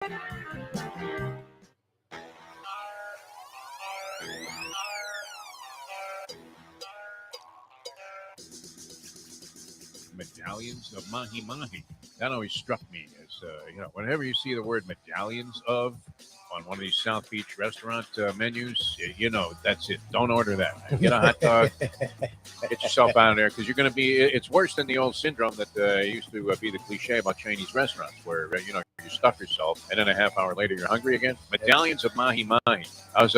Medallions of mahi mahi. That always struck me as, whenever you see the word medallions of on one of these South Beach restaurant menus, that's it. Don't order that. Get a hot dog. Get yourself out of there because you're going to be. It's worse than the old syndrome that used to be the cliche about Chinese restaurants, where you stuff yourself and then a half hour later you're hungry again. Medallions of mahi mahi. I was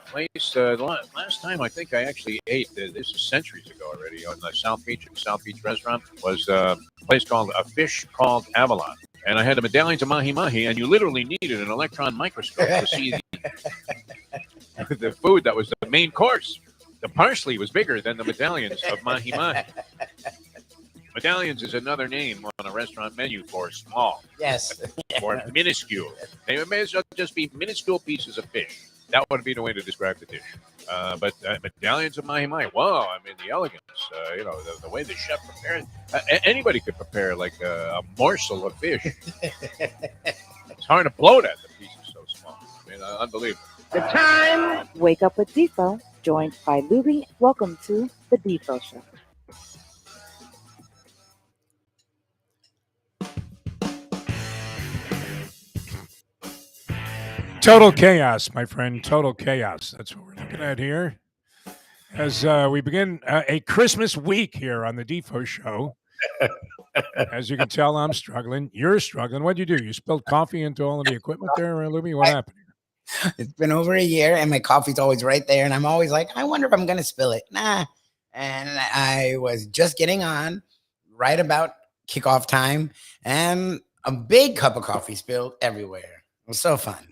place last time I think I actually ate. This is centuries ago already on the South Beach restaurant was a place called a fish called Avalon. And I had the medallions of mahi mahi, and you literally needed an electron microscope to see the food that was the main course. The parsley was bigger than the medallions of mahi mahi. Medallions is another name on a restaurant menu for small. Yes. Or minuscule. They may as well just be minuscule pieces of fish. That would be the way to describe the dish. But medallions of mahi mahi, wow, I mean, the elegance, the way the chef prepared. Anybody could prepare like a morsel of fish. It's hard to blow that. The piece is so small. I mean, unbelievable. The time. Wake up with Defo, joined by Lubie. Welcome to the Defo Show. Total chaos, my friend. Total chaos. That's what we're looking at here. As we begin a Christmas week here on the Defo Show. As you can tell, I'm struggling. You're struggling. What'd you do? You spilled coffee into all of the equipment there, Lubie? What happened? It's been over a year, and my coffee's always right there. And I'm always like, I wonder if I'm going to spill it. Nah. And I was just getting on right about kickoff time, and a big cup of coffee spilled everywhere. It was so fun.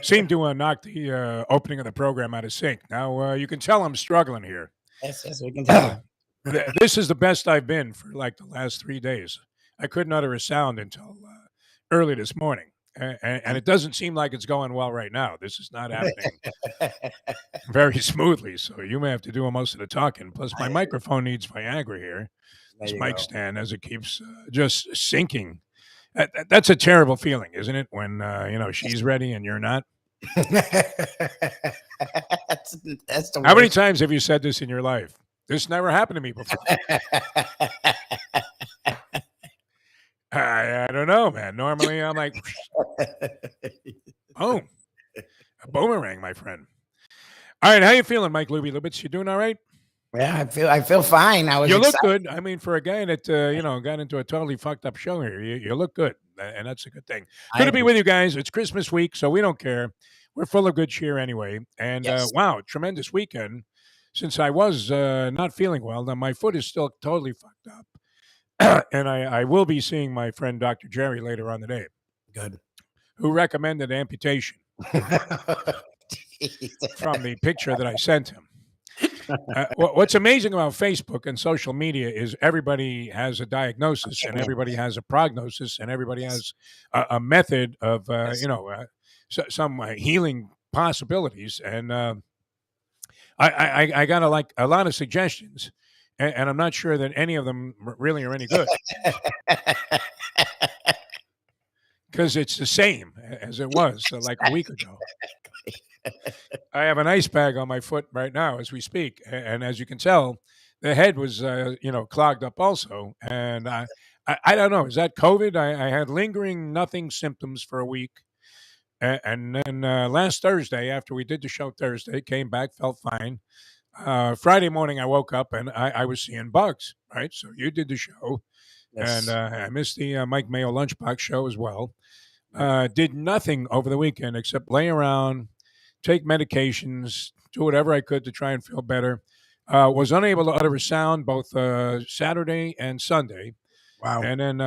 Seemed to knock the opening of the program out of sync. Now, you can tell I'm struggling here. Yes, we can tell. This is the best I've been for like the last 3 days. I couldn't utter a sound until early this morning. And it doesn't seem like it's going well right now. This is not happening very smoothly. So you may have to do most of the talking. Plus, my microphone needs Viagra here. This mic stand, as it keeps just sinking. That's a terrible feeling, isn't it? When she's ready and you're not. that's the How many times have you said this in your life? This never happened to me before. I don't know, man. Normally, I'm like, oh, a boomerang, my friend. All right, how you feeling, Mike Lubie? Lubitz, you doing all right? Yeah, I feel fine. You look good. I mean, for a guy that got into a totally fucked up show here, you look good, and that's a good thing. Good to be with you guys. It's Christmas week, so we don't care. We're full of good cheer anyway. And wow, tremendous weekend. Since I was not feeling well, now my foot is still totally fucked up, and I will be seeing my friend Dr. Jerry later on today. Good. Who recommended amputation from the picture that I sent him. What's amazing about Facebook and social media is everybody has a diagnosis and everybody has a prognosis and everybody has a method of, some healing possibilities. And I got a lot of suggestions, and I'm not sure that any of them really are any good. Because it's the same as it was like a week ago. I have an ice bag on my foot right now as we speak, and as you can tell, the head was clogged up also. And I don't know, is that COVID? I had lingering nothing symptoms for a week, and then last Thursday, after we did the show Thursday, came back, felt fine. Friday morning, I woke up and I was seeing bugs. Right, so you did the show, yes. And I missed the Mike Mayo Lunchbox show as well. Did nothing over the weekend except lay around, take medications, do whatever I could to try and feel better. Was unable to utter a sound both Saturday and Sunday. Wow. And then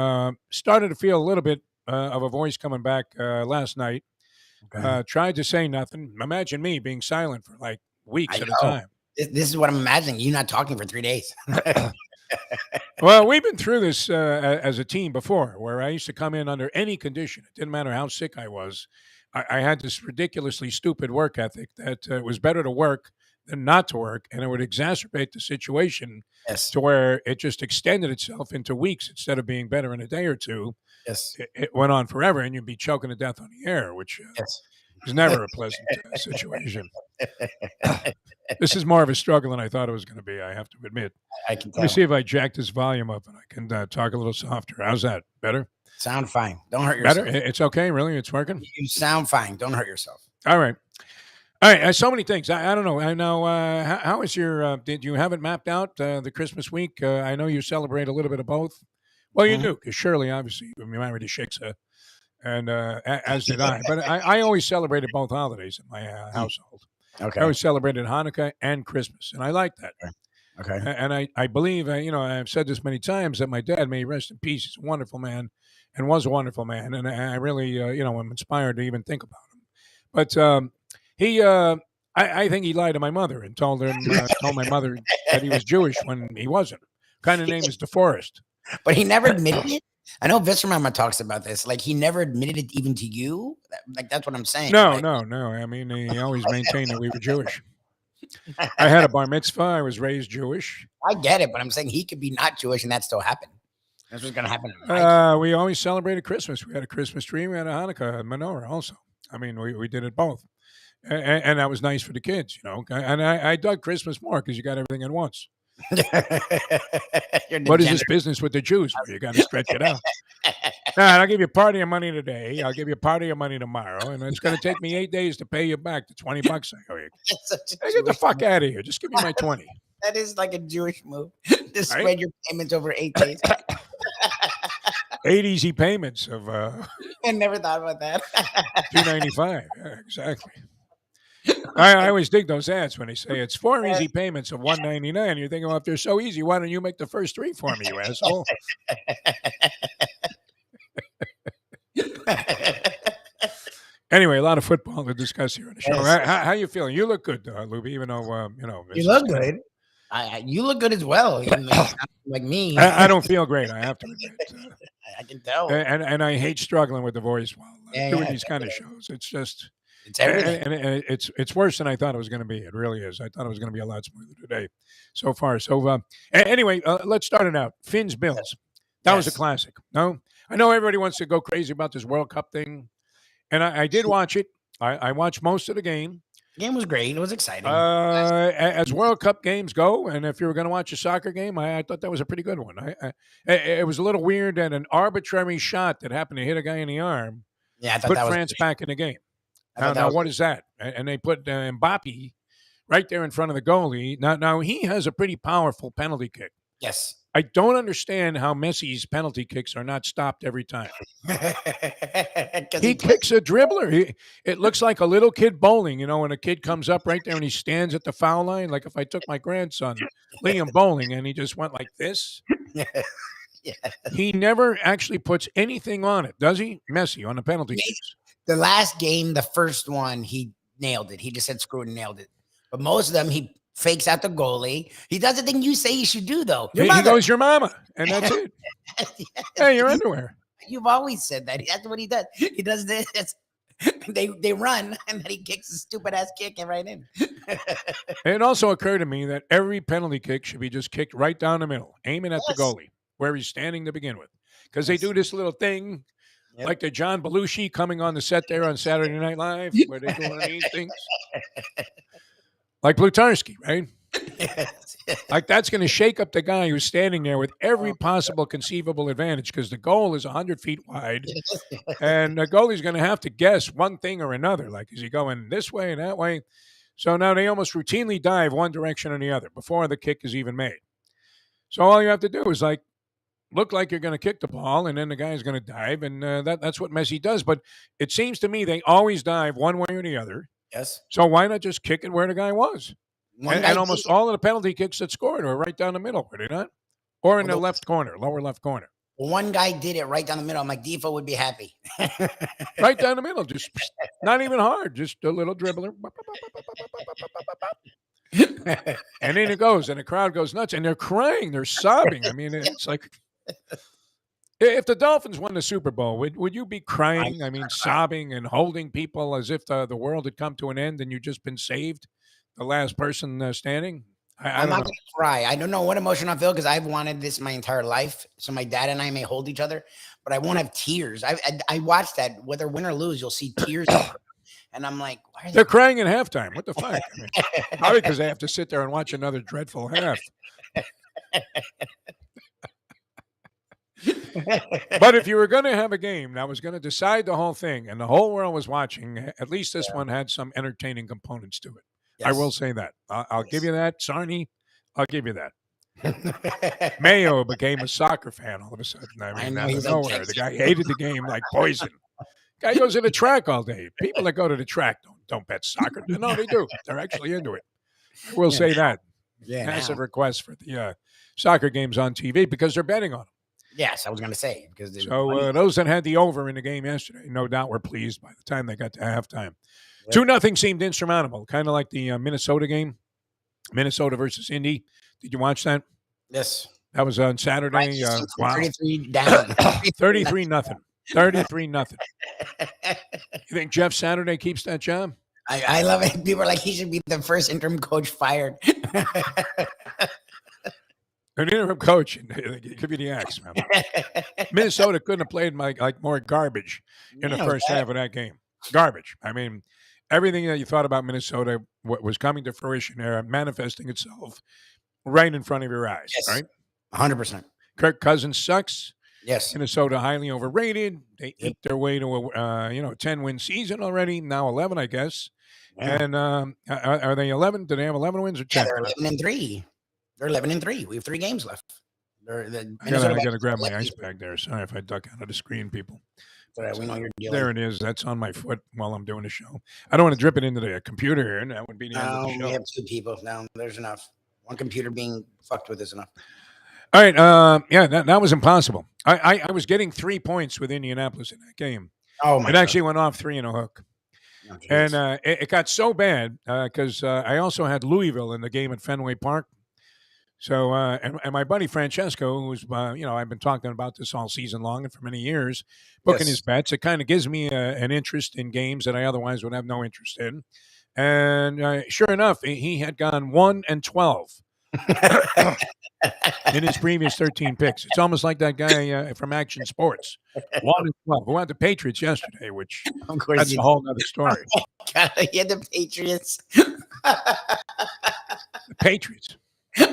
started to feel a little bit of a voice coming back last night. Okay. Tried to say nothing. Imagine me being silent for like weeks at a time. This is what I'm imagining. You not talking for 3 days. Well, we've been through this as a team before, where I used to come in under any condition. It didn't matter how sick I was. I had this ridiculously stupid work ethic that it was better to work than not to work, and it would exacerbate the situation Yes. to where it just extended itself into weeks instead of being better in a day or two. Yes. It went on forever, and you'd be choking to death on the air, which Yes. is never a pleasant situation. This is more of a struggle than I thought it was going to be, I have to admit. I can Let me tell. see if I jack this volume up and I can talk a little softer. How's that? Better? Sound fine. Don't hurt yourself. Better? It's okay? Really? It's working? You sound fine. Don't hurt yourself. All right. All right. So many things. I don't know. I know. How is your, did you have it mapped out, the Christmas week? I know you celebrate a little bit of both. Well, you do, because Shirley, obviously, you're married to Shiksa, and as did I. But I always celebrated both holidays in my household. Okay. I always celebrated Hanukkah and Christmas, and I like that. Okay. And I believe, I've said this many times, that my dad, may he rest in peace, is a wonderful man and was a wonderful man. And I really, am inspired to even think about him. But I think he lied to my mother and told my mother that he was Jewish when he wasn't. Kind of name is DeForest. But he never admitted it. I know Visramama talks about this. Like, he never admitted it even to you. Like, that's what I'm saying. No. Like, I mean, he always maintained that we were Jewish. I had a bar mitzvah. I was raised Jewish. I get it, but I'm saying he could be not Jewish and that still happen. That's what's going to happen. In my We always celebrated Christmas. We had a Christmas tree. We had a Hanukkah menorah also. I mean, we did it both. And that was nice for the kids, And I dug Christmas more because you got everything at once. What is this business with the Jews where you got to stretch it out? Nah, I'll give you a part of your money today. I'll give you a part of your money tomorrow. And it's going to take me 8 days to pay you back the $20 I owe you. Hey, get the fuck out of here. Just give me my 20. That is like a Jewish move. To spread your payments over 8 days. 8 easy payments of I never thought about that. $295. Yeah, exactly. I always dig those ads when they say it's 4 easy payments of $199. You're thinking, well, if they're so easy, why don't you make the first 3 for me, you asshole? Anyway, a lot of football to discuss here on the show. Yes. How you feeling? You look good, Lubie, even though, you look good. You look good as well. You sound like me. I don't feel great, I have to admit. I can tell. And I hate struggling with the voice while doing these kind of shows. It's just... It's everything. And it's worse than I thought it was going to be. It really is. I thought it was going to be a lot smoother today so far. So anyway, let's start it out. Finn's Bills. That was a classic. No? I know everybody wants to go crazy about this World Cup thing. And I did watch it. I watched most of the game. The game was great. It was exciting. As World Cup games go, and if you were going to watch a soccer game, I thought that was a pretty good one. It was a little weird that an arbitrary shot that happened to hit a guy in the arm put France back in the game. Now, what is that? And they put Mbappe right there in front of the goalie. Now he has a pretty powerful penalty kick. Yes. I don't understand how Messi's penalty kicks are not stopped every time. He kicks a dribbler. It looks like a little kid bowling, when a kid comes up right there and he stands at the foul line. Like if I took my grandson, Liam, bowling, and he just went like this. Yeah. He never actually puts anything on it, does he? Messi on the penalty kicks. The last game, the first one, he nailed it. He just said screw it and nailed it. But most of them, he fakes out the goalie. He does the thing you say he should do, though. He goes, your mama, and that's it. Hey, your underwear. You've always said that. That's what he does. He does this. They run, and then he kicks a stupid-ass kick and right in. It also occurred to me that every penalty kick should be just kicked right down the middle, aiming at the goalie, where he's standing to begin with. Because they do this little thing, like the John Belushi coming on the set there on Saturday Night Live, where they do one of these things. Like Plutarski, right? Like that's going to shake up the guy who's standing there with every possible conceivable advantage because the goal is 100 feet wide. And the goalie's going to have to guess one thing or another. Like, is he going this way and that way? So now they almost routinely dive one direction or the other before the kick is even made. So all you have to do is look like you're going to kick the ball, and then the guy's going to dive, and that's what Messi does. But it seems to me they always dive one way or the other. Yes. So why not just kick it where the guy was? And almost all of the penalty kicks that scored were right down the middle, were they not? Or in the left corner, lower left corner. One guy did it right down the middle. I'm like, Defo would be happy. Right down the middle, just not even hard, just a little dribbler. And then it goes, and the crowd goes nuts, and they're crying, they're sobbing. I mean, it's like... If the Dolphins won the Super Bowl, would you be crying? I mean, sobbing and holding people as if the world had come to an end and you'd just been saved? the last person standing. I I'm don't not know. going to cry. I don't know what emotion I feel because I've wanted this my entire life. So my dad and I may hold each other, but I won't have tears. I watched that. Whether win or lose, you'll see tears. And I'm like, why are They're crying in halftime. What the fuck? I mean, probably because they have to sit there and watch another dreadful half. But if you were going to have a game that was going to decide the whole thing and the whole world was watching, at least this one had some entertaining components to it. Yes. I will say that. I'll give you that. Sarni, I'll give you that. Mayo became a soccer fan all of a sudden. I mean, out of nowhere. The guy hated the game like poison. Guy goes to the track all day. People that go to the track don't bet soccer. No, they do. They're actually into it. I will say that. Yeah, massive request for the soccer games on TV because they're betting on them. Yes, I was going to say. Because so those that had the over in the game yesterday, no doubt were pleased by the time they got to halftime. 2-0 seemed insurmountable, kind of like the Minnesota game, Minnesota versus Indy. Did you watch that? Yes. That was on Saturday. Wow. 33 down. 33-0. 33-0. You think Jeff Saturday keeps that job? I love it. People are like, he should be the first interim coach fired. An interim coach, it could be the axe, man. Minnesota couldn't have played like more garbage in the first half of that game. Garbage. I mean, everything that you thought about Minnesota was coming to fruition there, manifesting itself right in front of your eyes, right? 100%. Kirk Cousins sucks. Yes. Minnesota highly overrated. They ate their way to a 10-win season already. Now 11, I guess. Yeah. And are they 11? Do they have 11 wins or 10? Yeah, they're 11-3. They're 11-3. We have 3 games left. I got to grab my ice bag there. Sorry if I duck out of the screen, people. We know you're dealing. There it is. That's on my foot while I'm doing the show. I don't want to drip it into the computer here, and that would be the end of the show. We have 2 people. No, there's enough. One computer being fucked with is enough. All right. That was impossible. I was getting 3 points with Indianapolis in that game. Oh, my God. It actually went off 3 in a hook. Oh, and it got so bad because I also had Louisville in the game at Fenway Park. So, and my buddy Francesco, who's, I've been talking about this all season long and for many years, booking his bets. It kind of gives me an interest in games that I otherwise would have no interest in. And sure enough, he had gone 1-12 in his previous 13 picks. It's almost like that guy from Action Sports, 1-12, who had the Patriots yesterday, which that's a whole other story. God, he had the Patriots. The Patriots.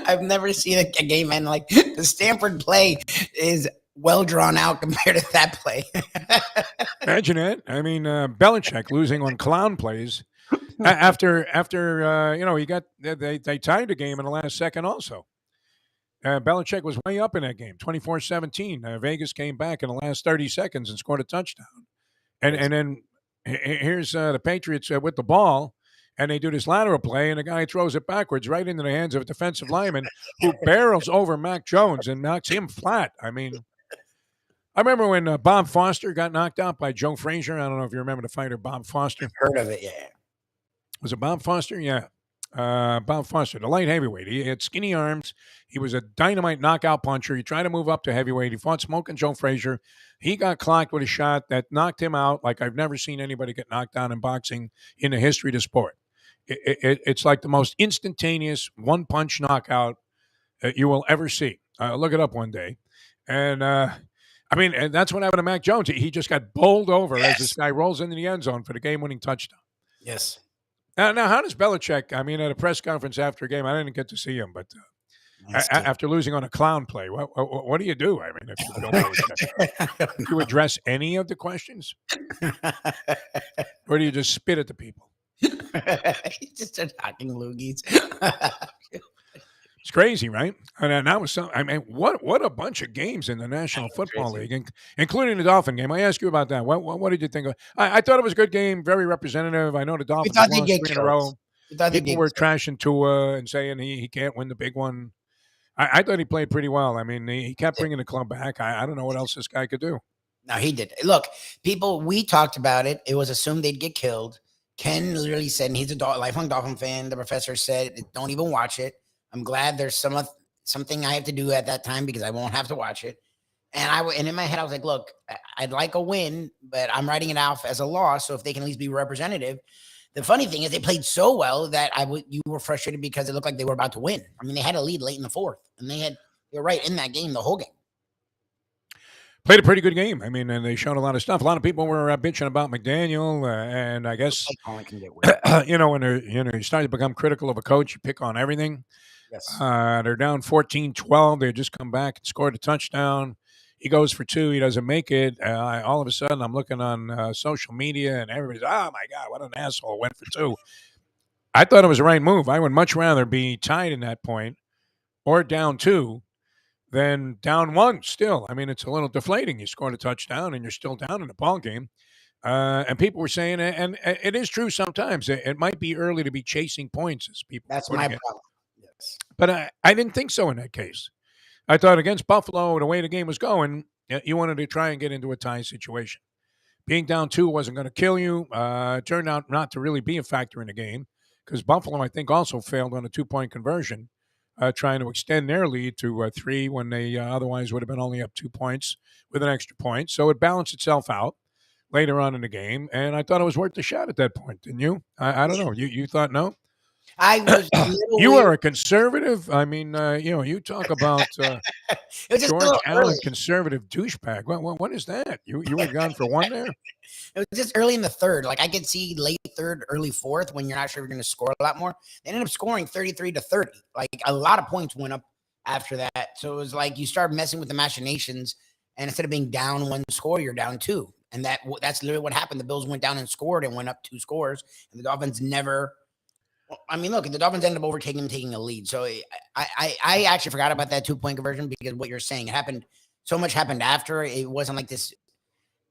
I've never seen a game end like the Stanford play is well drawn out compared to that play. Imagine it. I mean, Belichick losing on clown plays after he got they tied the game in the last second also. Belichick was way up in that game, 24-17. Vegas came back in the last 30 seconds and scored a touchdown. And then here's the Patriots with the ball. And they do this lateral play, and the guy throws it backwards right into the hands of a defensive lineman who barrels over Mac Jones and knocks him flat. I mean, I remember when Bob Foster got knocked out by Joe Frazier. I don't know if you remember the fighter Bob Foster. Heard of it, yeah. Was it Bob Foster? Yeah. Bob Foster, the light heavyweight. He had skinny arms. He was a dynamite knockout puncher. He tried to move up to heavyweight. He fought Smoking Joe Frazier. He got clocked with a shot that knocked him out like I've never seen anybody get knocked down in boxing in the history of the sport. It's like the most instantaneous one-punch knockout you will ever see. Look it up one day. And, and that's what happened to Mac Jones. He just got bowled over as this guy rolls into the end zone for the game-winning touchdown. Yes. Now, how does Belichick, at a press conference after a game, I didn't get to see him, but after losing on a clown play, what do you do? I mean, if you don't Belichick, do you address any of the questions? Or do you just spit at the people? He just started talking loogies. It's crazy, right? And that was some. I mean, what a bunch of games in the National Football League, including the Dolphin game. I asked you about that. What did you think of? I thought it was a good game, very representative. I know the Dolphins lost 3 in a row. People were trashing Tua and saying he can't win the big one. I thought he played pretty well. I mean, he kept bringing the club back. I don't know what else this guy could do. No, he did. Look, people, we talked about it. It was assumed they'd get killed. Ken literally said, and he's a lifelong Dolphin fan. The professor said, don't even watch it. I'm glad there's something I have to do at that time because I won't have to watch it. And in my head, I was like, look, I'd like a win, but I'm writing it off as a loss. So if they can at least be representative, The funny thing is they played so well that you were frustrated because it looked like they were about to win. I mean, they had a lead late in the fourth, and they were right in that game the whole game. Played a pretty good game. I mean, and they showed a lot of stuff. A lot of people were bitching about McDaniel, and I guess Can get weird. when you start to become critical of a coach, you pick on everything. Yes. They're down 14-12. They just come back and scored a touchdown. He goes for 2. He doesn't make it. All of a sudden, I'm looking on social media, and everybody's, oh, my God, what an asshole, went for 2. I thought it was the right move. I would much rather be tied in that point or down 2 than down 1 still. I mean, it's a little deflating. You scored a touchdown, and you're still down in the ball game. And people were saying, and it is true sometimes, it might be early to be chasing points as people. That's my problem. Yes. But I didn't think so in that case. I thought against Buffalo, the way the game was going, you wanted to try and get into a tie situation. Being down 2 wasn't going to kill you. It turned out not to really be a factor in the game because Buffalo, I think, also failed on a 2-point conversion, trying to extend their lead to 3 when they otherwise would have been only up 2 points with an extra point. So it balanced itself out later on in the game, and I thought it was worth the shot at that point, didn't you? I don't know. You thought no? I was. You are a conservative. I mean, you talk about George Allen, conservative douchebag. What is that? You were gone for 1 there? It was just early in the third. Like I could see late third, early fourth when you're not sure you're going to score a lot more. They ended up scoring 33-30. Like a lot of points went up after that. So it was like you start messing with the machinations, and instead of being down 1 score, you're down 2. And that's literally what happened. The Bills went down and scored and went up 2 scores, and the Dolphins never. I mean, look, the Dolphins ended up taking a lead. So I actually forgot about that 2-point conversion because what you're saying, it happened. So much happened after. It wasn't like this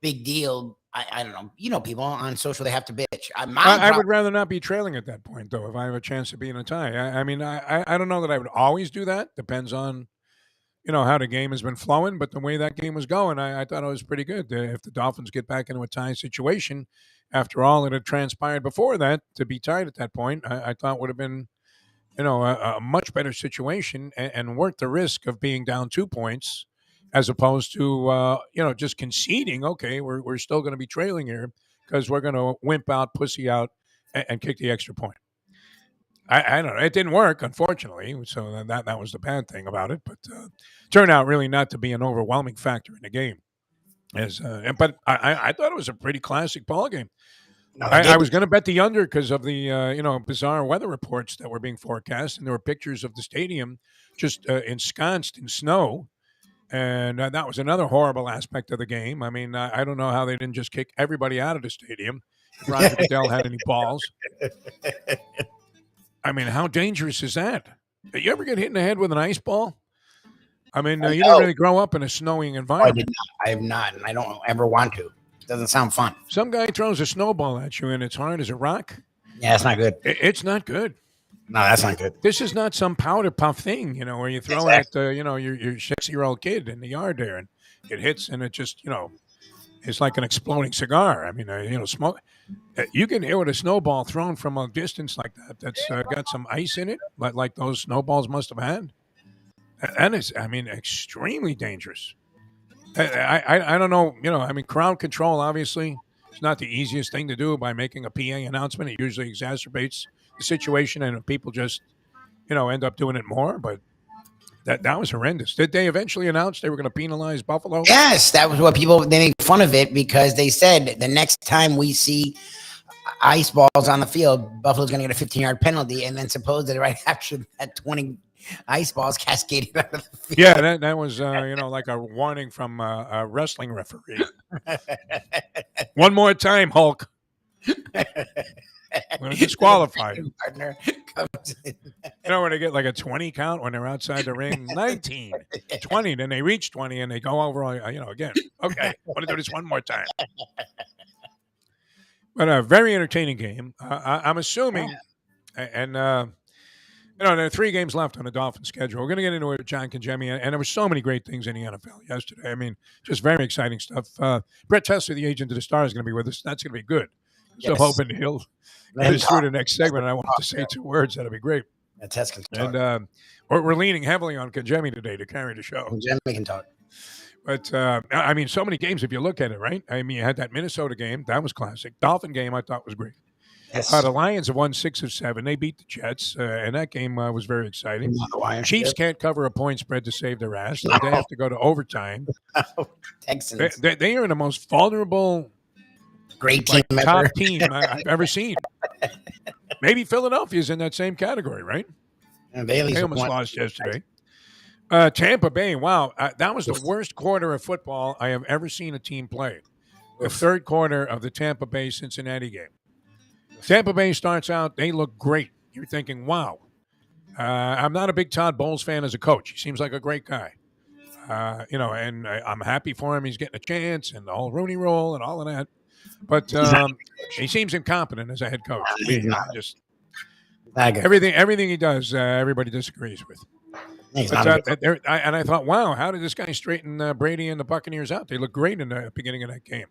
big deal. I don't know. People on social, they have to bitch. I would rather not be trailing at that point, though, if I have a chance to be in a tie. I mean, I don't know that I would always do that. Depends on, how the game has been flowing. But the way that game was going, I thought it was pretty good. If the Dolphins get back into a tie situation, after all that had transpired before that, to be tied at that point, I thought would have been, a much better situation and worth the risk of being down 2 points as opposed to, just conceding, okay, we're still going to be trailing here because we're going to wimp out, pussy out, and kick the extra point. I don't know. It didn't work, unfortunately, so that was the bad thing about it, but turned out really not to be an overwhelming factor in the game. But I thought it was a pretty classic ball game. No, I was going to bet the under because of the bizarre weather reports that were being forecast, and there were pictures of the stadium just ensconced in snow, and that was another horrible aspect of the game. I mean, I don't know how they didn't just kick everybody out of the stadium. If Roger Goodell had any balls. I mean, how dangerous is that? You ever get hit in the head with an ice ball? I mean, you didn't really grow up in a snowing environment. I have not, and I don't ever want to. It doesn't sound fun. Some guy throws a snowball at you, and it's hard as a rock. Yeah, that's not good. It's not good. No, that's not good. This is not some powder puff thing, where you throw it at your 6-year-old kid in the yard there, and it hits, and it just, it's like an exploding cigar. I mean, smoke. You can hear with a snowball thrown from a distance like that. That's got some ice in it, like those snowballs must have had. That is, extremely dangerous. I don't know, crowd control, obviously, it's not the easiest thing to do by making a PA announcement. It usually exacerbates the situation, and people just, end up doing it more. But that was horrendous. Did they eventually announce they were going to penalize Buffalo? Yes, that was what they made fun of it because they said the next time we see ice balls on the field, Buffalo's going to get a 15-yard penalty, and then supposedly right after that 20 ice balls cascaded out of the field. Yeah, that was like a warning from a wrestling referee. One more time, Hulk. We're going to disqualify him. Partner comes in. When they get like a 20 count when they're outside the ring, 19, 20, then they reach 20 and they go over, again. Okay, I want to do this one more time. But a very entertaining game. I'm assuming, and there are 3 games left on the Dolphins schedule. We're going to get into it with John Congemi, and there were so many great things in the NFL yesterday. I mean, just very exciting stuff. Brett Tessler, the agent of the Star, is going to be with us. That's going to be good. So hoping he'll get us through the next segment. And I want to say 2 words. That'll be great. And we're leaning heavily on Congemi today to carry the show. Congemi can talk. But, so many games if you look at it, right? I mean, you had that Minnesota game. That was classic. Dolphin game I thought was great. Yes. The Lions have won 6 of 7. They beat the Jets, and that game was very exciting. Chiefs can't cover a point spread to save their ass. They have to go to overtime. Texans. They are the most vulnerable, Great team top ever. team I've ever seen. Maybe Philadelphia's in that same category, right? And they almost lost yesterday. Tampa Bay, wow. That was the worst quarter of football I have ever seen a team play. The third quarter of the Tampa Bay-Cincinnati game. Tampa Bay starts out, they look great. You're thinking, wow. I'm not a big Todd Bowles fan as a coach. He seems like a great guy. And I'm happy for him. He's getting a chance and the whole Rooney Rule and all of that. But he seems incompetent as a head coach. Everything he does, everybody disagrees with. And I thought, wow, how did this guy straighten Brady and the Buccaneers out? They look great in the beginning of that game.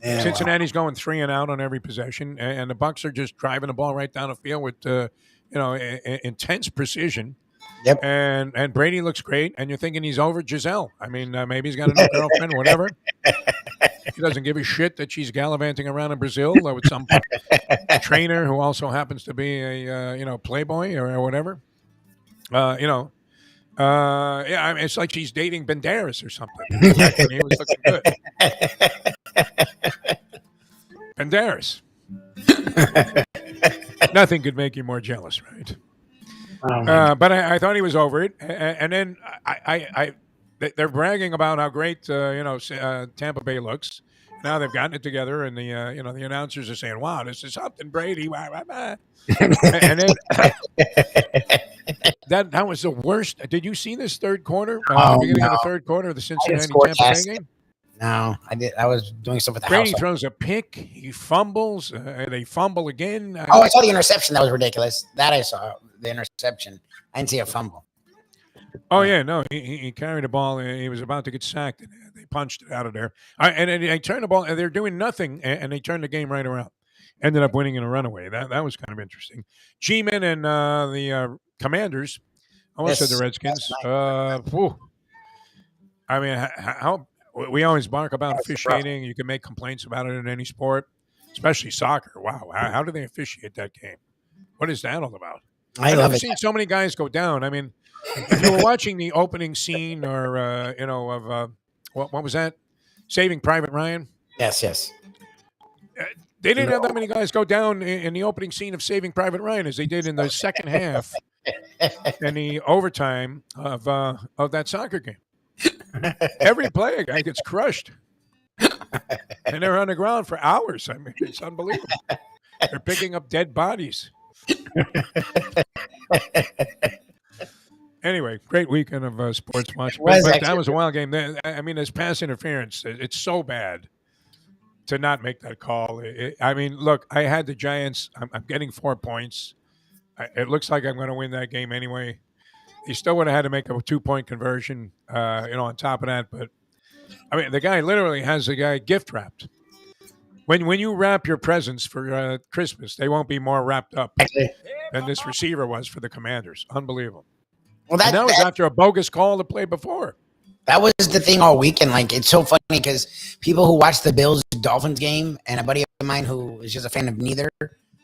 Yeah, Cincinnati's going 3 and out on every possession, and the Bucs are just driving the ball right down the field with intense precision. Yep. And Brady looks great, and you're thinking he's over Giselle. I mean, maybe he's got a new girlfriend, whatever. He doesn't give a shit that she's gallivanting around in Brazil with some trainer who also happens to be a Playboy or whatever. I mean, it's like she's dating Banderas or something. He was looking good. Banderas. Nothing could make you more jealous, right? But I thought he was over it, and then they're bragging about how great Tampa Bay looks. Now they've gotten it together, and the announcers are saying, "Wow, this is something, Brady." And then that was the worst. Did you see this third quarter? The beginning of the third quarter of the Cincinnati Tampa Bay game. No, I did. I was doing stuff with the Brady house. throws a pick. He fumbles. They fumble again. I saw the interception. That was ridiculous. That I saw the interception. I didn't see a fumble. Oh yeah, no, he carried the ball. And he was about to get sacked. And they punched it out of there. And they turned the ball. And they're doing nothing. And they turned the game right around. Ended up winning in a runaway. That was kind of interesting. G-Men and the Commanders. I almost said the Redskins. I mean, how we always bark about officiating. You can make complaints about it in any sport, especially soccer. Wow, how do they officiate that game? What is that all about? I've never seen so many guys go down. I mean, if you were watching the opening scene or of what was that? Saving Private Ryan. Yes. They didn't have that many guys go down in the opening scene of Saving Private Ryan as they did in the second half and the overtime of that soccer game. Every play, a guy gets crushed. And they're on the ground for hours. I mean, it's unbelievable. They're picking up dead bodies. Anyway, great weekend of sports watching. But that was a wild game. I mean, there's pass interference. It's so bad to not make that call. I mean, look, I had the Giants. I'm getting 4 points. It looks like I'm going to win that game anyway. He still would have had to make a 2-point conversion, on top of that. But, I mean, the guy literally has the guy gift wrapped. When you wrap your presents for Christmas, they won't be more wrapped up than this receiver was for the Commanders. Unbelievable. Well, that was after a bogus call to play before. That was the thing all weekend. Like, it's so funny because people who watch the Bills-Dolphins game, and a buddy of mine who is just a fan of neither,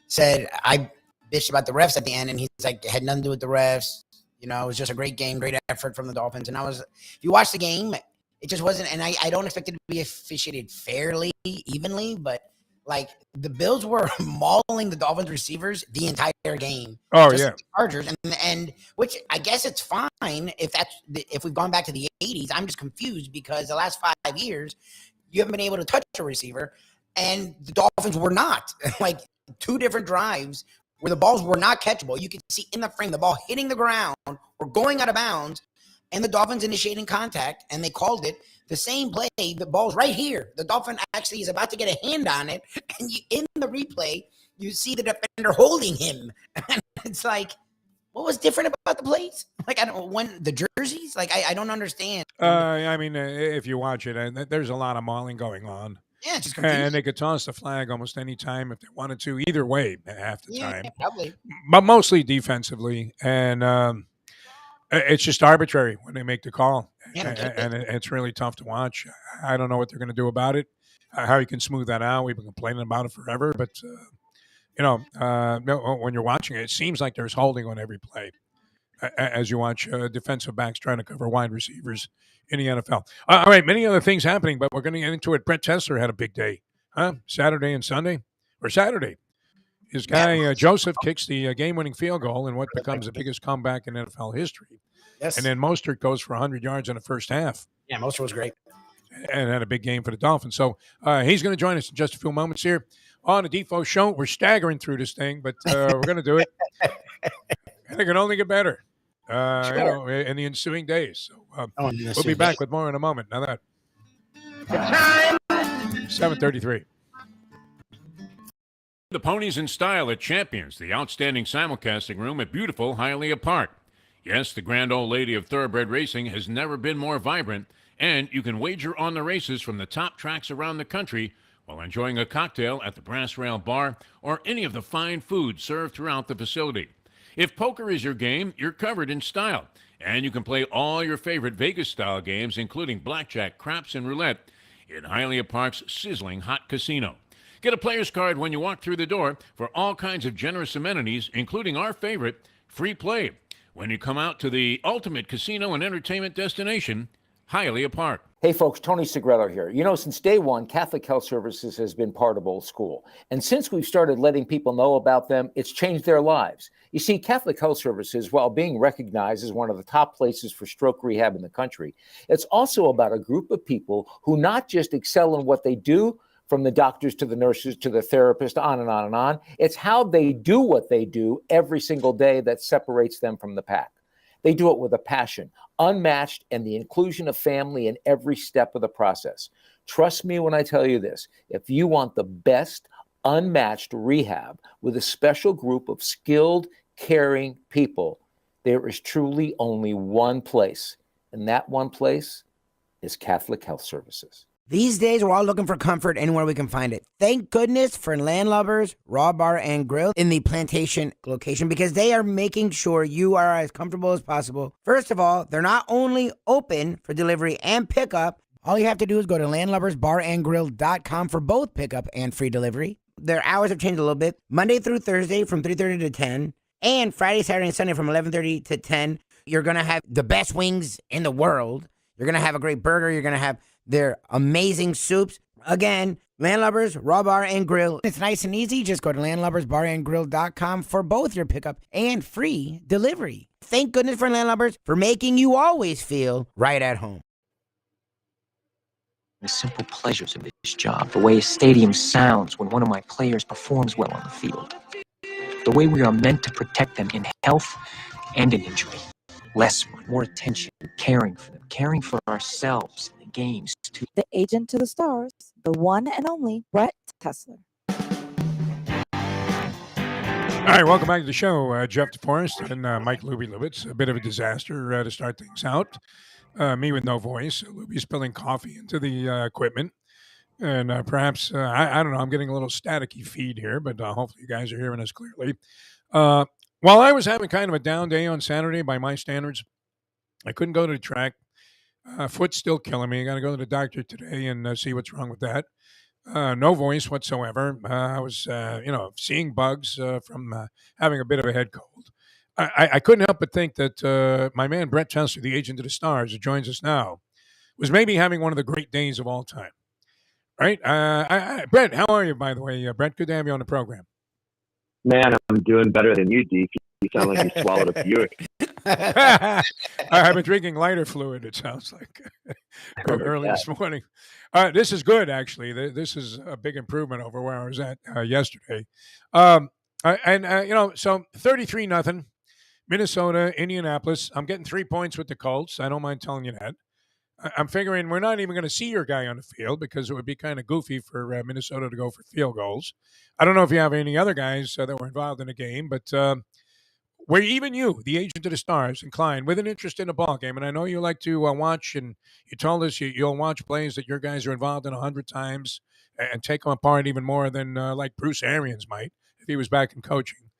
said, I bitched about the refs at the end, and he's like, it had nothing to do with the refs. It was just a great game, great effort from the Dolphins. And if you watch the game, it just wasn't, and I don't expect it to be officiated fairly, evenly, but like the Bills were mauling the Dolphins receivers the entire game. Oh, yeah. Like the Chargers, and which I guess it's fine if we've gone back to the 80s. I'm just confused because the last 5 years, you haven't been able to touch a receiver, and the Dolphins were not. Like 2 different drives where the balls were not catchable. You could see in the frame the ball hitting the ground or going out of bounds, and the Dolphins initiating contact, and they called it the same play. The ball's right here. The Dolphin actually is about to get a hand on it, and in the replay, you see the defender holding him. And it's like, what was different about the plays? Like, the jerseys? Like, I don't understand. I mean, if you watch it, there's a lot of mauling going on. Yeah, just confused. And they could toss the flag almost any time if they wanted to, either way, half the time. Probably. But mostly defensively. And it's just arbitrary when they make the call. And it's really tough to watch. I don't know what they're going to do about it, how you can smooth that out. We've been complaining about it forever. But when you're watching it, it seems like there's holding on every play as you watch defensive backs trying to cover wide receivers in the NFL. All right, many other things happening, but we're going to get into it. Brett Tessler had a big day, Saturday and Sunday, or Saturday. His guy, Joseph, kicks the game-winning field goal in what becomes the biggest comeback in NFL history. Yes. And then Mostert goes for 100 yards in the first half. Yeah, Mostert was great. And had a big game for the Dolphins. So he's going to join us in just a few moments here on the Defo Show. We're staggering through this thing, but we're going to do it. And it can only get better in the ensuing days. So we'll be back with more in a moment. Now that. 7:33. The Ponies in Style at Champions, the outstanding simulcasting room at beautiful Hialeah Park. Yes, the grand old lady of thoroughbred racing has never been more vibrant, and you can wager on the races from the top tracks around the country while enjoying a cocktail at the Brass Rail Bar or any of the fine food served throughout the facility. If poker is your game, you're covered in style, and you can play all your favorite Vegas-style games, including blackjack, craps, and roulette, in Hialeah Park's sizzling hot casino. Get a player's card when you walk through the door for all kinds of generous amenities, including our favorite, free play, when you come out to the ultimate casino and entertainment destination, Hialeah Park. Hey folks, Tony Segreto here. You know, since day one, Catholic Health Services has been part of Old School. And since we've started letting people know about them, it's changed their lives. You see, Catholic Health Services, while being recognized as one of the top places for stroke rehab in the country, it's also about a group of people who not just excel in what they do, from the doctors to the nurses to the therapists, on and on and on. It's how they do what they do every single day that separates them from the pack. They do it with a passion, unmatched, and the inclusion of family in every step of the process. Trust me when I tell you this. If you want the best, unmatched rehab with a special group of skilled, caring people, there is truly only one place, and that one place is Catholic Health Services. These days, we're all looking for comfort anywhere we can find it. Thank goodness for Landlubbers Raw Bar and Grill in the Plantation location, because they are making sure you are as comfortable as possible. First of all, they're not only open for delivery and pickup. All you have to do is go to landlubbersbarandgrill.com for both pickup and free delivery. Their hours have changed a little bit. Monday through Thursday from 3:30 to 10, and Friday, Saturday, and Sunday from 11:30 to 10. You're going to have the best wings in the world. You're going to have a great burger. You're going to have their amazing soups. Again, Landlubbers, Raw Bar and Grill. It's nice and easy. Just go to landlubbersbarandgrill.com for both your pickup and free delivery. Thank goodness for Landlubbers for making you always feel right at home. The simple pleasures of this job, the way a stadium sounds when one of my players performs well on the field, the way we are meant to protect them in health and in injury. Less, more attention, caring for them, caring for ourselves in the games too. The agent to the stars, the one and only Brett Tessler. All right, welcome back to the show. Jeff DeForest and Mike Lubie. It's a bit of a disaster to start things out. Me with no voice. Lubie spilling coffee into the equipment. And perhaps, I don't know, I'm getting a little staticky feed here, but hopefully you guys are hearing us clearly. While I was having kind of a down day on Saturday by my standards, I couldn't go to the track. Foot's still killing me. I got to go to the doctor today and see what's wrong with that. No voice whatsoever. I was, seeing bugs from having a bit of a head cold. I couldn't help but think that my man Brett Tessler, the agent of the stars, who joins us now, was maybe having one of the great days of all time. Right? Brett, how are you, by the way? Brett, good to have you on the program. Man, I'm doing better than you, Deke. You sound like you swallowed a Buick. I've been drinking lighter fluid, it sounds like, early this morning. This is good, actually. This is a big improvement over where I was at yesterday. So 33-0, Minnesota, Indianapolis. I'm getting 3 points with the Colts. I don't mind telling you that. I'm figuring we're not even going to see your guy on the field because it would be kind of goofy for Minnesota to go for field goals. I don't know if you have any other guys that were involved in the game, but were even you, the agent of the stars, inclined with an interest in a ball game? And I know you like to watch, and you told us you'll watch plays that your guys are involved in 100 times and take them apart even more than like Bruce Arians might if he was back in coaching.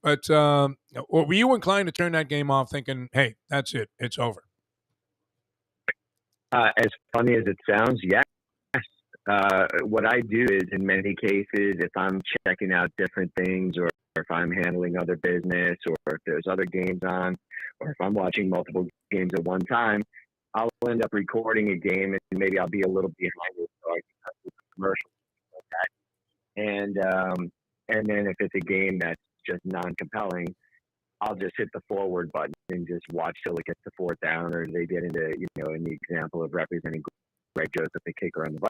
But were you inclined to turn that game off thinking, hey, that's it, it's over? As funny as it sounds, yes. what I do is, in many cases, if I'm checking out different things, or if I'm handling other business, or if there's other games on, or if I'm watching multiple games at one time, I'll end up recording a game, and maybe I'll be a little behind it, so I can cut the commercials like that. And then if it's a game that's just non-compelling, I'll just hit the forward button and just watch till it gets to fourth down, or they get into, in the example of representing Greg Joseph, the kicker on the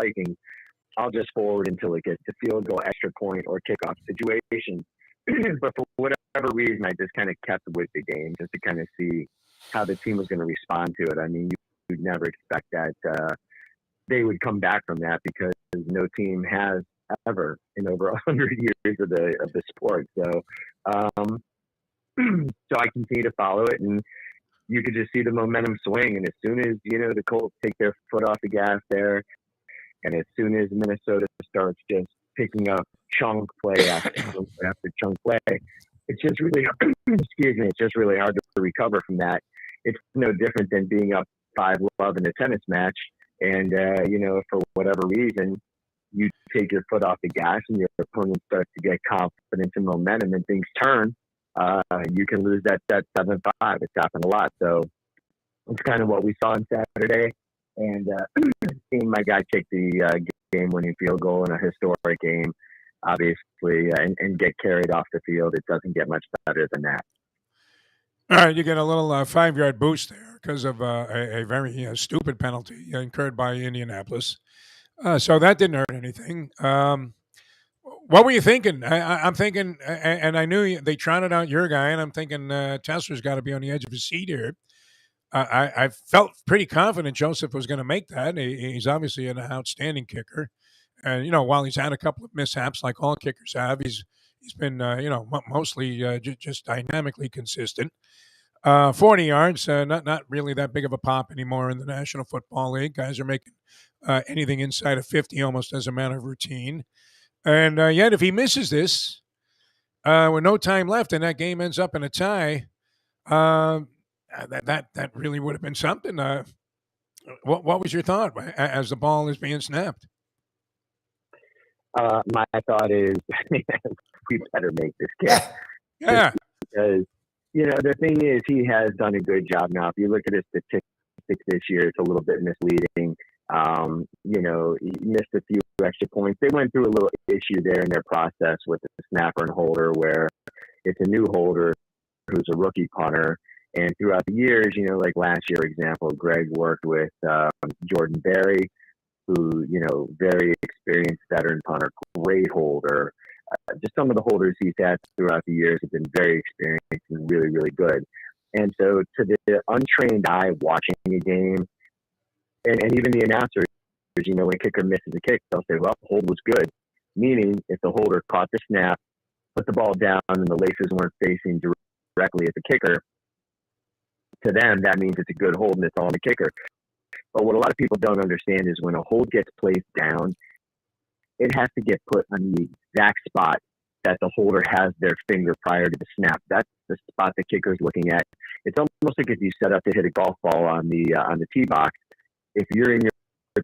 Vikings, I'll just forward until it gets to field goal, extra point, or kickoff situation. But for whatever reason, I just kind of kept with the game just to kind of see how the team was going to respond to it. I mean, you'd never expect that they would come back from that, because no team has ever in over 100 years of the sport. So, so I continue to follow it, and you could just see the momentum swing. And as soon as, the Colts take their foot off the gas there, and as soon as Minnesota starts just picking up chunk play after chunk play, it's just really, excuse me, it's just really hard to recover from that. It's no different than being up 5-love in a tennis match, and, for whatever reason, you take your foot off the gas and your opponent starts to get confidence and momentum and things turn. You can lose that 7-5. It's happened a lot. So it's kind of what we saw on Saturday. And seeing my guy kick the game-winning field goal in a historic game, obviously, and get carried off the field, it doesn't get much better than that. All right, you get a little 5-yard boost there because of a very stupid penalty incurred by Indianapolis. So that didn't hurt anything. What were you thinking? I'm thinking, and I knew they trotted out your guy, and I'm thinking Tessler's got to be on the edge of his seat here. I felt pretty confident Joseph was going to make that. He's obviously an outstanding kicker, and while he's had a couple of mishaps like all kickers have, he's been mostly just dynamically consistent. 40 yards, not really that big of a pop anymore in the National Football League. Guys are making anything inside of 50 almost as a matter of routine. And yet, if he misses this with no time left and that game ends up in a tie, that really would have been something. What was your thought as the ball is being snapped? My thought is we better make this kick. Yeah. Because, the thing is, he has done a good job now. If you look at his statistics this year, it's a little bit misleading. He missed a few extra points. They went through a little issue there in their process with the snapper and holder, where it's a new holder who's a rookie punter. And throughout the years, like last year, example, Greg worked with Jordan Berry, who, very experienced veteran punter, great holder. Just some of the holders he's had throughout the years have been very experienced and really, really good. And so to the untrained eye watching a game, and even the announcers, when a kicker misses a kick, they'll say, well, the hold was good. Meaning, if the holder caught the snap, put the ball down, and the laces weren't facing directly at the kicker, to them, that means it's a good hold and it's on the kicker. But what a lot of people don't understand is when a hold gets placed down, it has to get put on the exact spot that the holder has their finger prior to the snap. That's the spot the kicker is looking at. It's almost like if you set up to hit a golf ball on the tee box. If you're in your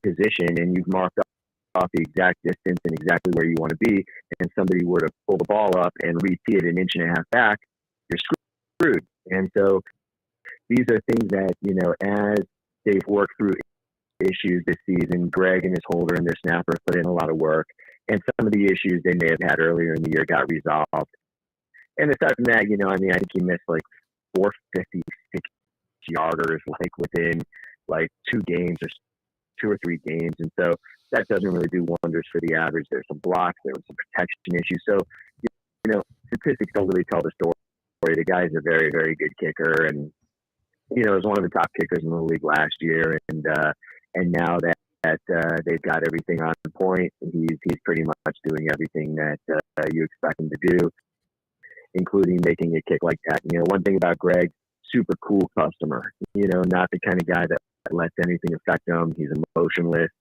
position and you've marked off the exact distance and exactly where you want to be, and somebody were to pull the ball up and re-tee it an inch and a half back, you're screwed. And so these are things that, as they've worked through issues this season, Greg and his holder and their snapper put in a lot of work, and some of the issues they may have had earlier in the year got resolved. And aside from that, I think he missed like 456 yarders, within 2 games or 2 or 3 games. And so that doesn't really do wonders for the average. There's some blocks, there was some protection issues. So, statistics don't really tell the story. The guy's a very, very good kicker, and, was one of the top kickers in the league last year. And now that they've got everything on point, he's pretty much doing everything that you expect him to do, including making a kick like that. One thing about Greg, super cool customer, not the kind of guy that lets anything affect him. He's emotionless.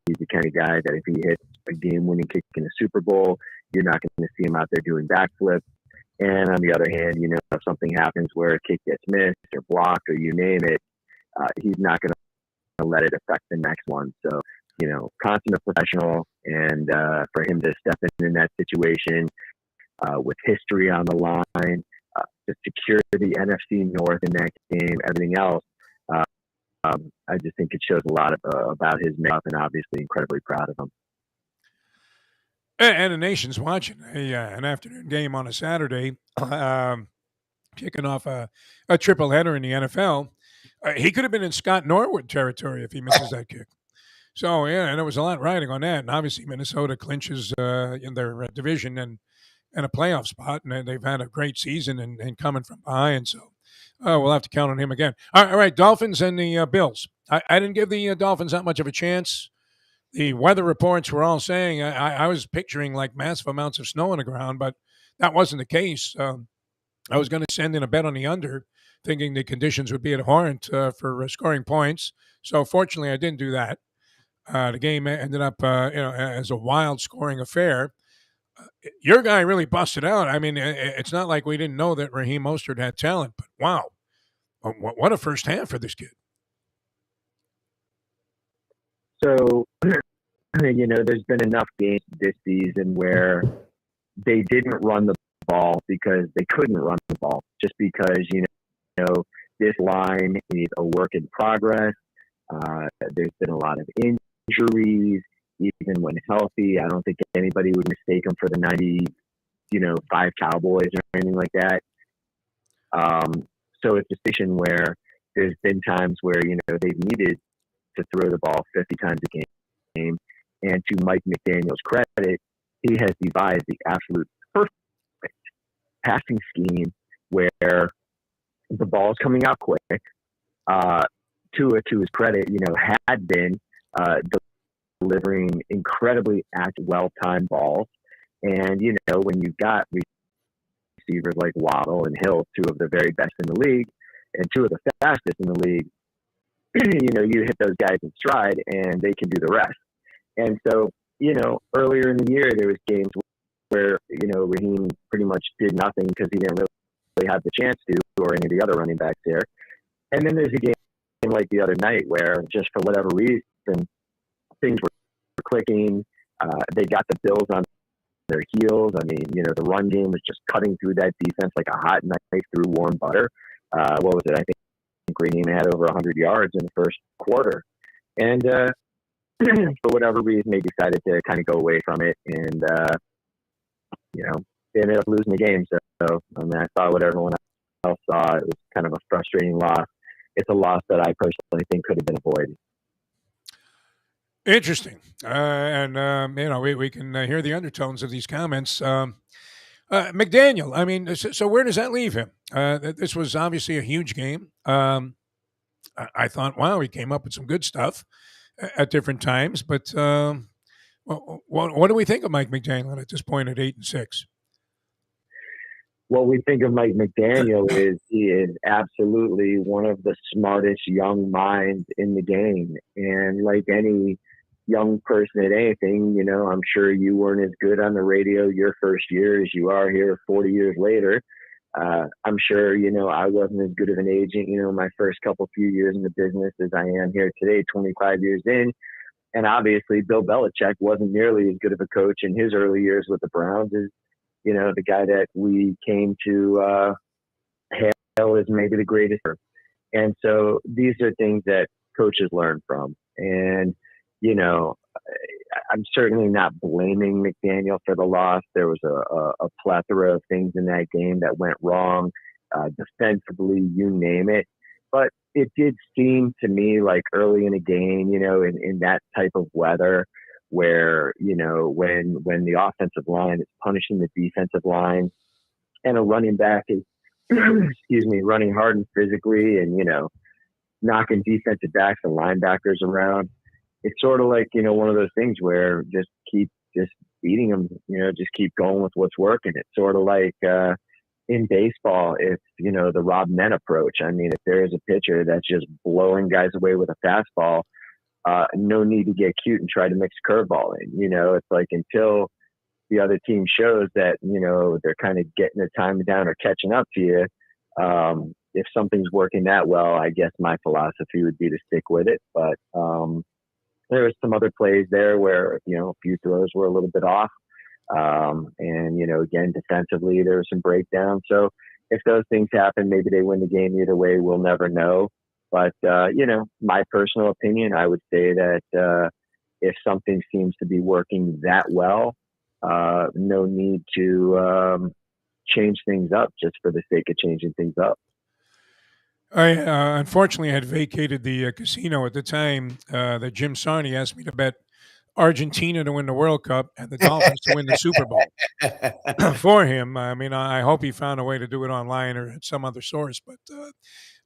He's the kind of guy that if he hits a game-winning kick in a Super Bowl, you're not going to see him out there doing backflips. And on the other hand, if something happens where a kick gets missed or blocked or you name it, he's not going to let it affect the next one. So consummate professional, and for him to step in that situation with history on the line, to secure the NFC North in that game, everything else, I just think it shows a lot about his makeup, and obviously incredibly proud of him. And the nation's watching an afternoon game on a Saturday, kicking off a triple header in the NFL. He could have been in Scott Norwood territory if he misses that kick. So, yeah, and there was a lot riding on that. And obviously, Minnesota clinches in their division and a playoff spot. And they've had a great season and coming from behind. So, we'll have to count on him again. All right, Dolphins and the Bills. I didn't give the Dolphins that much of a chance. The weather reports were all saying I was picturing like massive amounts of snow on the ground, but that wasn't the case. I was going to send in a bet on the under, thinking the conditions would be abhorrent for scoring points. So fortunately, I didn't do that. The game ended up, as a wild scoring affair. Your guy really busted out. I mean, it's not like we didn't know that Raheem Mostert had talent, but wow, what a first half for this kid. So, there's been enough games this season where they didn't run the ball because they couldn't run the ball, just because, this line is a work in progress. There's been a lot of injuries, even when healthy. I don't think anybody would mistake them for the 95 Cowboys or anything like that. So it's a situation where there's been times where, they've needed to throw the ball 50 times a game. And to Mike McDaniel's credit, he has devised the absolute perfect passing scheme where the ball's coming out quick. Tua, to his credit, had been delivering incredibly accurate, well-timed balls. And, when you've got receivers like Waddle and Hill, two of the very best in the league, and two of the fastest in the league, you hit those guys in stride and they can do the rest. And so, earlier in the year, there was games where, Raheem pretty much did nothing because he didn't really have the chance to, or any of the other running backs there. And then there's a game like the other night where, just for whatever reason, things were clicking. They got the Bills on their heels. I mean, the run game was just cutting through that defense like a hot knife through warm butter. What was it? I think Raheem had over 100 yards in the first quarter. And for whatever reason, they decided to kind of go away from it. And, they ended up losing the game. So I saw what everyone else saw. It was kind of a frustrating loss. It's a loss that I personally think could have been avoided. Interesting. We can hear the undertones of these comments. McDaniel, I mean, so where does that leave him? This was obviously a huge game. I thought, wow, he came up with some good stuff at different times. But what do we think of Mike McDaniel at this point at 8-6? What we think of Mike McDaniel is he is absolutely one of the smartest young minds in the game. And like any young person at anything, I'm sure you weren't as good on the radio your first year as you are here 40 years later. I'm sure, I wasn't as good of an agent, my first few years in the business as I am here today, 25 years in. And obviously Bill Belichick wasn't nearly as good of a coach in his early years with the Browns as, the guy that we came to hail as maybe the greatest. And so these are things that coaches learn from. And, I'm certainly not blaming McDaniel for the loss. There was a plethora of things in that game that went wrong, defensively, you name it. But it did seem to me like early in a game, in that type of weather where, when the offensive line is punishing the defensive line and a running back is, running hard and physically and, knocking defensive backs and linebackers around. It's sort of like, one of those things where just keep beating them, just keep going with what's working. It's sort of like in baseball, if, the Rob Men approach. I mean, if there is a pitcher that's just blowing guys away with a fastball, no need to get cute and try to mix curveball in. It's like until the other team shows that, they're kind of getting their time down or catching up to you. If something's working that well, I guess my philosophy would be to stick with it. But, there was some other plays there where, a few throws were a little bit off. And, again, defensively, there was some breakdown. So if those things happen, maybe they win the game either way. We'll never know. But, my personal opinion, I would say that if something seems to be working that well, no need to change things up just for the sake of changing things up. I unfortunately had vacated the casino at the time that Jim Sarney asked me to bet Argentina to win the World Cup and the Dolphins to win the Super Bowl for him. I mean, I hope he found a way to do it online or at some other source. But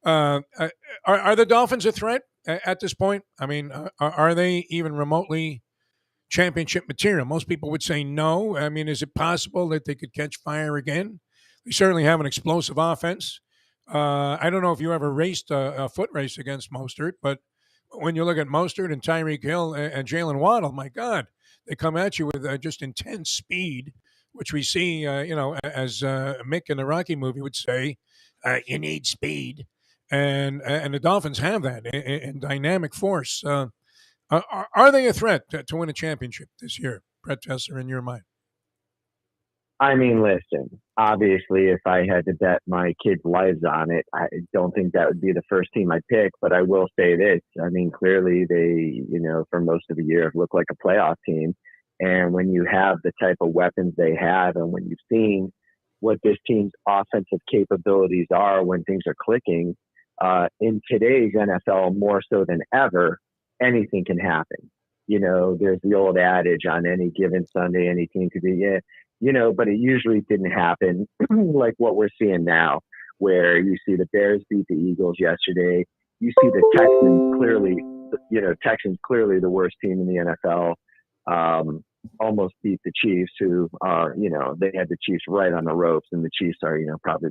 are the Dolphins a threat at this point? I mean, are they even remotely championship material? Most people would say no. I mean, is it possible that they could catch fire again? They certainly have an explosive offense. I don't know if you ever raced a foot race against Mostert, but when you look at Mostert and Tyreek Hill and Jalen Waddle, my God, they come at you with just intense speed, which we see, as Mick in the Rocky movie would say, you need speed. And the Dolphins have that in dynamic force. Are they a threat to win a championship this year, Brett Tessler, in your mind? I mean, listen, obviously, if I had to bet my kids' lives on it, I don't think that would be the first team I'd pick. But I will say this. I mean, clearly they, for most of the year have looked like a playoff team. And when you have the type of weapons they have and when you've seen what this team's offensive capabilities are when things are clicking, in today's NFL more so than ever, anything can happen. There's the old adage on any given Sunday, any team could be, but it usually didn't happen like what we're seeing now, where you see the Bears beat the Eagles yesterday. You see the Texans clearly the worst team in the NFL, almost beat the Chiefs, who are, they had the Chiefs right on the ropes, and the Chiefs are, probably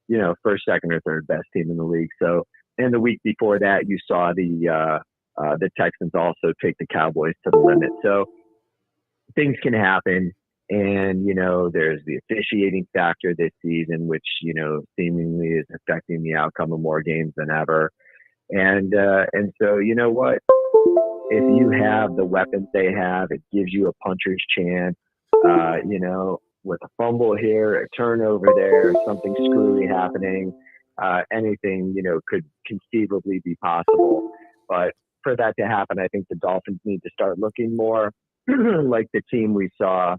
the first, second, or third best team in the league. So, and the week before that, you saw the Texans also take the Cowboys to the limit. So things can happen. And, there's the officiating factor this season, which, seemingly is affecting the outcome of more games than ever. And so, you know what? If you have the weapons they have, it gives you a puncher's chance, with a fumble here, a turnover there, something screwy happening, anything, could conceivably be possible. But for that to happen, I think the Dolphins need to start looking more like the team we saw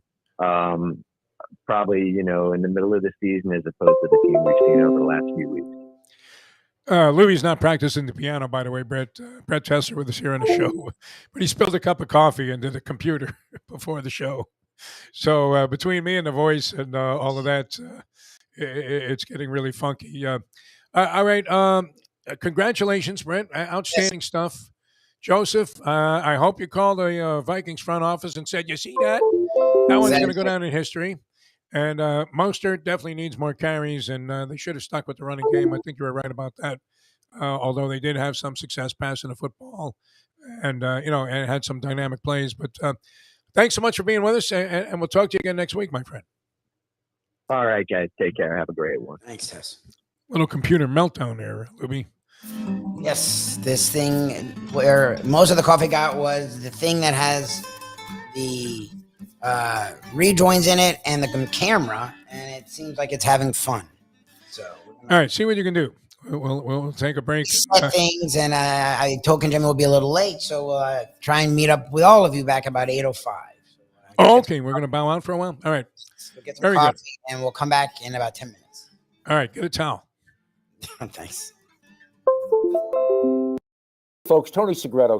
probably, in the middle of the season as opposed to the team we've seen over the last few weeks. Louie's not practicing the piano, by the way, Brett. Brett Tessler with us here on the show. But he spilled a cup of coffee into the computer before the show. So between me and the voice and all of that, it's getting really funky. All right. Congratulations, Brett. Outstanding stuff. Joseph, I hope you called the Vikings front office and said, you see that? That one's going to go down in history. And Mostert definitely needs more carries, and they should have stuck with the running game. I think you were right about that. Although they did have some success passing the football, and and had some dynamic plays. But thanks so much for being with us, and we'll talk to you again next week, my friend. All right, guys, take care. Have a great one. Thanks, Tess. Little computer meltdown there, Lubie. Yes, this thing where most of the coffee got was the thing that has the rejoins in it and the camera, and it seems like it's having fun. So, all right, see what you can do. We'll take a break. Set things, and I told Congemi we'll be a little late, so we'll try and meet up with all of you back about 8:05. Okay, we're going to bow out for a while. All right, we'll get some very coffee, good. and we'll come back in about 10 minutes. All right, get a towel. Thanks. Folks, Tony Segreto